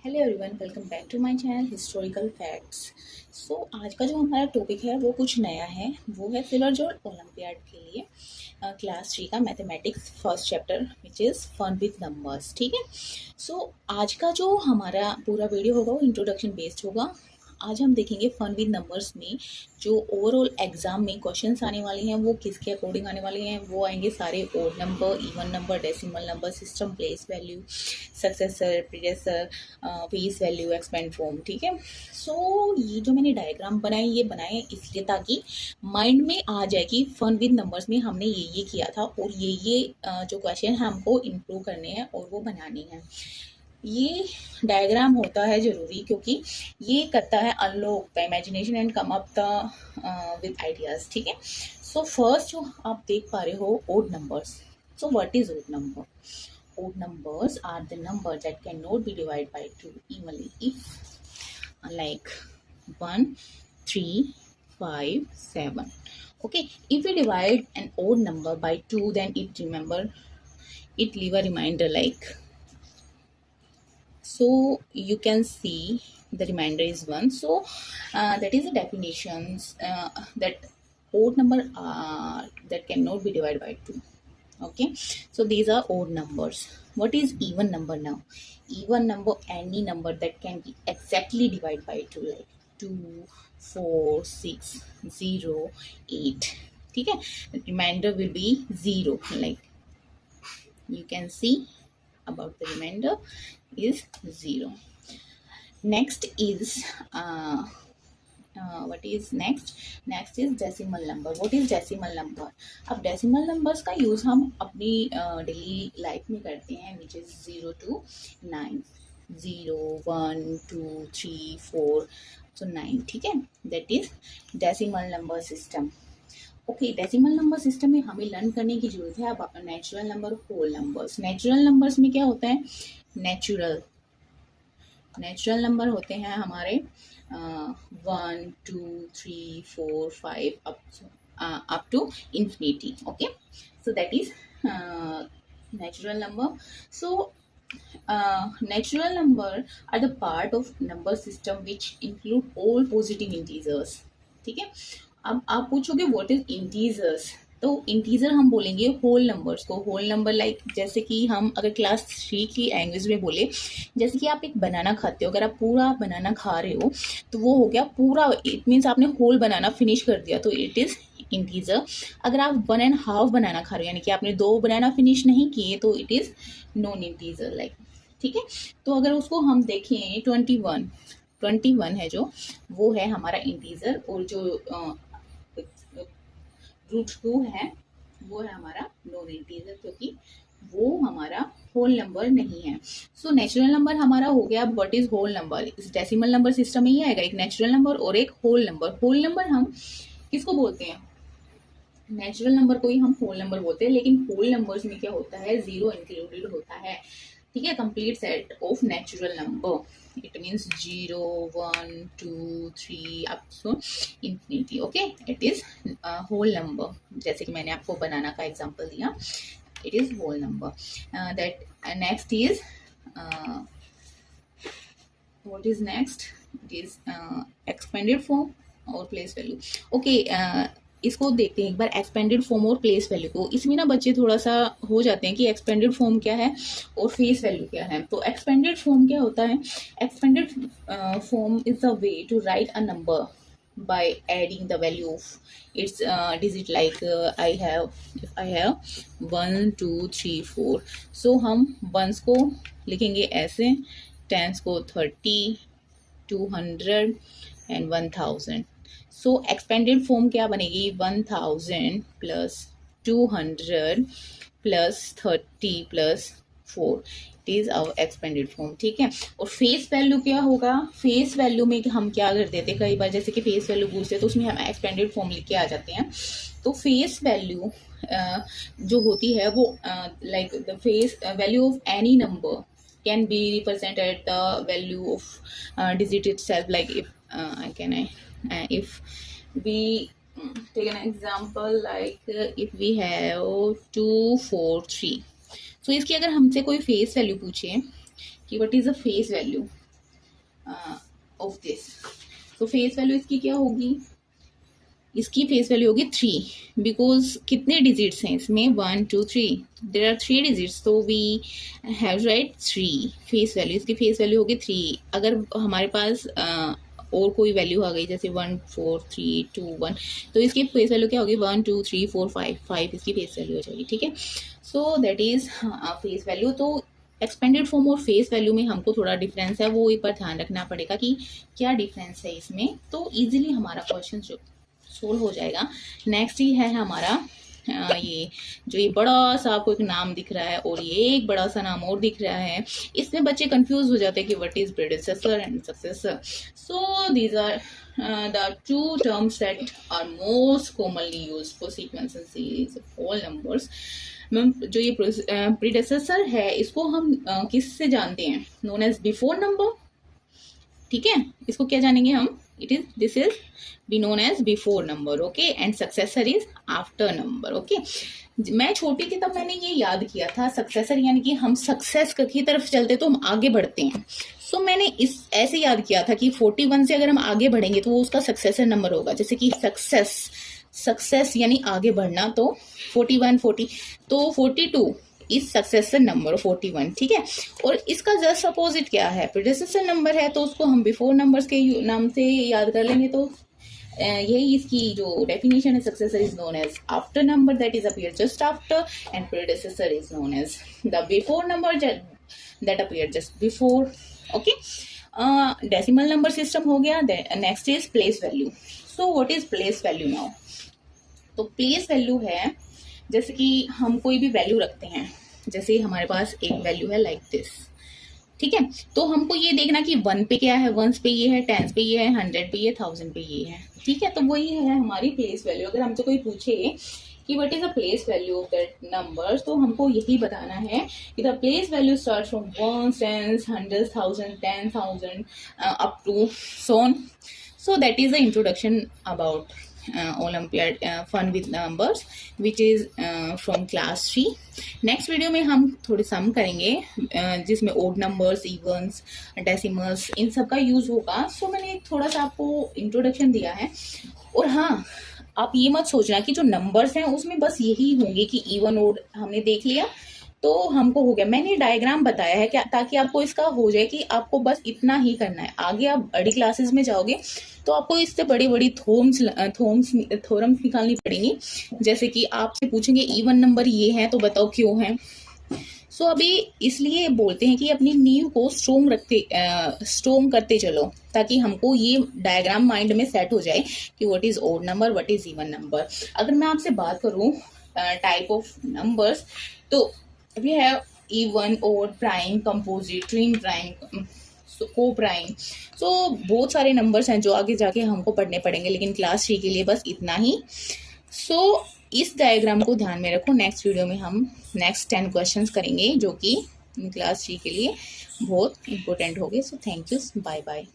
Hello everyone, welcome back to my channel historical facts. So आज का जो हमारा टॉपिक है वो कुछ नया है। वो है फिलर जोल ओलंपियाड के लिए क्लास 3 का mathematics first chapter which is fun with numbers. ठीक है। सो आज का जो हमारा पूरा वीडियो होगा वो इंट्रोडक्शन बेस्ड होगा। आज हम देखेंगे फन विद नंबर्स में जो ओवरऑल एग्जाम में क्वेश्चंस आने वाले हैं वो किसके अकॉर्डिंग आने वाले हैं। वो आएंगे सारे odd number, even number, decimal number, system, place value, successor, predecessor, face value, expand form. ठीक है। सो ये जो मैंने डायग्राम बनाए ये बनाए इसलिए ताकि माइंड में आ जाए कि फन विद नंबर्स में हमने ये किया था और ये जो क्वेश्चन है हमको इम्प्रूव करने हैं और वो बनाने हैं। ये डायग्राम होता है ज़रूरी क्योंकि ये करता है unlock the imagination and come up the with ideas. ठीक है। सो फर्स्ट जो आप देख पा रहे हो odd numbers. So what is odd number? Odd numbers are the numbers that cannot be divided by 2 evenly if like 1, 3, 5, 7. Okay, if we divide an odd number by 2 then it leave a reminder like, so you can see the remainder is 1. So that is the definitions that odd number that cannot be divided by 2. Okay, so these are odd numbers. What is even number now? Even number, any number that can be exactly divided by 2 like 2, 4, 6, 0, 8. ठीक है। Remainder will be 0 like you can see about the remainder is 0. Next is what is next is decimal number. What is decimal number? अब decimal numbers का use हम अपनी daily life में करते हैं which is 0 to 9, 0, 1, 2, 3, 4, so 9. ठीक है। that is decimal number system. Okay, decimal number system में हमें लर्न करने की जरूरत है। अब natural number, whole numbers. Natural numbers में क्या होता है? नेचुरल नंबर होते हैं हमारे 1, 2, 3, 4, 5 up to infinity. Okay, so that is natural number. So natural number are the part of number system which include all positive integers. ठीक है। अब आप पूछोगे व्हाट इज इंटीजर्स, तो इंटीजर हम बोलेंगे होल नंबर्स को। होल नंबर लाइक जैसे कि हम अगर क्लास 3 की लैंग्वेज में बोले, जैसे कि आप एक बनाना खाते हो, अगर आप पूरा बनाना खा रहे हो तो वो हो गया पूरा, इट मीन्स आपने होल बनाना फिनिश कर दिया तो इट इज इंटीजर। अगर आप 1.5 बनाना खा रहे हो यानी कि आपने 2 बनाना फिनिश नहीं किए तो it is non integer like. ठीक है। तो अगर उसको हम देखें 21 है जो, वो है हमारा इंटीजर, और जो √2 है वो है हमारा नॉन इंटीजर क्योंकि वो हमारा होल नंबर नहीं है। सो नेचुरल नंबर हमारा हो गया। अब व्हाट इज होल नंबर? इस डेसिमल नंबर सिस्टम में ही आएगा एक नेचुरल नंबर और एक होल नंबर। होल नंबर हम किसको बोलते हैं? नेचुरल नंबर को ही हम होल नंबर बोलते हैं, लेकिन होल नंबर्स में क्या होता है? 0 इंक्लूडेड होता है। ठीक है। Complete set of natural number, it means 0, 1, 2, 3 up to infinity. Okay, it is whole number. जैसे कि मैंने आपको बनाना का एग्जांपल दिया, it is whole number. That next is what is next? It is expanded form और प्लेस वैल्यू। ओके, इसको देखते हैं एक बार एक्सपेंडेड फॉर्म और प्लेस वैल्यू को। इसमें ना बच्चे थोड़ा सा हो जाते हैं कि एक्सपेंडेड फॉर्म क्या है और फेस वैल्यू क्या है। तो एक्सपेंडेड फॉर्म क्या होता है? Expanded form is a way to write a number by adding the value of its digit like if I have 1, 2, 3, 4, so हम ones को लिखेंगे ऐसे, tens को 30, 200 and 1000. सो एक्सपेंडेड फॉर्म क्या बनेगी? 1000 plus 200 plus 30 plus 4, it is our expanded form. ठीक है। और फेस वैल्यू क्या होगा? फेस वैल्यू में हम क्या कर देते हैं, कई बार जैसे कि फेस वैल्यू पूछते हैं तो उसमें हम एक्सपेंडेड फॉर्म लिख के आ जाते हैं। तो फेस वैल्यू जो होती है वो like the face value of any number can be represented the value of digit itself like if we take an example like if we have 243, so इसकी अगर हमसे कोई फेस वैल्यू पूछे कि what is the face value, of this. तो face value इसकी क्या होगी, इसकी फेस वैल्यू होगी 3, बिकॉज कितने डिजिट्स हैं इसमें, 1 2 3, देर आर 3 डिजिट्स, तो we have right 3 face value, इसकी फेस वैल्यू होगी 3। अगर हमारे पास और कोई वैल्यू आ गई जैसे 1 4 3 2 1, तो इसकी फेस वैल्यू क्या होगी 1 2 3 4 5 इसकी फेस वैल्यू हो जाएगी, ठीक है। So that is face value. तो एक्सपेंडेड फॉर्म और फेस वैल्यू में हमको थोड़ा डिफरेंस है, वो एक बार ध्यान रखना पड़ेगा कि क्या डिफरेंस है इसमें, तो इजीली हमारा क्वेश्चन जो सोल्व हो जाएगा। नेक्स्ट ही है हमारा ये जो ये बड़ा सा आपको एक नाम दिख रहा है और ये एक बड़ा सा नाम और दिख रहा है, इसमें बच्चे कंफ्यूज हो जाते हैं कि what is predecessor and successor. So these are the two terms that are most commonly used for sequence and series of whole numbers। Ma'am जो ये प्रीडेसेसर है इसको हम किससे जानते हैं, नोन एज बिफोर नंबर, ठीक है, इसको क्या जानेंगे हम, this is be known as before number, okay, and successor is after number, okay. मैं छोटी थी तब मैंने ये याद किया था, सक्सेसर यानी कि हम सक्सेस की तरफ चलते तो हम आगे बढ़ते हैं। सो मैंने इस ऐसे याद किया था कि 41 से अगर हम आगे बढ़ेंगे तो वो उसका सक्सेसर नंबर होगा, जैसे कि सक्सेस यानी आगे बढ़ना, तो 41 40, तो 42 इज सक्सेसर नंबर 41, ठीक है। और इसका जस्ट अपोजिट क्या है, प्रीडेसेसर नंबर है, तो उसको हम बिफोर नंबर्स के नाम से याद कर लेंगे। तो यही इसकी जो डेफिनेशन है, successor is known as after number that is appear just after, and predecessor is known as the before number that appear just before, okay. Decimal number system हो गया। Next is place value. So what is place value now, तो place value है जैसे कि हम कोई भी value रखते हैं, जैसे हमारे पास एक वैल्यू है लाइक दिस, ठीक है, तो हमको ये देखना कि 1 पे क्या है, 1 पे ये है, 10 पे ये है, 100 पे ये, 1000 पे ये है, ठीक है। तो वही है हमारी प्लेस वैल्यू। अगर हमसे कोई पूछे कि what is the place value of that number, तो हमको यही बताना है कि the place value start from 1 10 100 1000 10,000 up to so on. So that is the introduction about Olympiad fun with numbers, which is from class 3। Next video में हम थोड़े सम करेंगे जिसमें ओड नंबर्स, इवन्स, डेसिमल्स, इन सब का यूज होगा। सो मैंने थोड़ा सा आपको इंट्रोडक्शन दिया है। और हाँ, आप ये मत सोचना कि जो नंबर्स हैं उसमें बस यही होंगे कि इवन ओड हमने देख लिया तो हमको हो गया। मैंने डायग्राम बताया है क्या, ताकि आपको इसका हो जाए कि आपको बस इतना ही करना है। आगे आप बड़ी क्लासेस में जाओगे तो आपको इससे बड़ी बड़ी थोरम्स निकालनी पड़ेंगी, जैसे कि आपसे पूछेंगे इवन नंबर ये है तो बताओ क्यों है। सो अभी इसलिए बोलते हैं कि अपनी नींव को स्ट्रोंग करते चलो, ताकि हमको ये डायग्राम माइंड में सेट हो जाए कि what is odd number, what is even number. अगर मैं आपसे बात करूं टाइप ऑफ नंबर्स, तो we have even, odd, prime, composite, twin prime, को प्राइम। सो बहुत सारे नंबर्स हैं जो आगे जाके हमको पढ़ने पड़ेंगे, लेकिन क्लास 3 के लिए बस इतना ही। सो इस डायग्राम को ध्यान में रखो। नेक्स्ट वीडियो में हम नेक्स्ट 10 क्वेश्चंस करेंगे जो कि क्लास 3 के लिए बहुत इंपॉर्टेंट होंगे। So thank you, bye bye.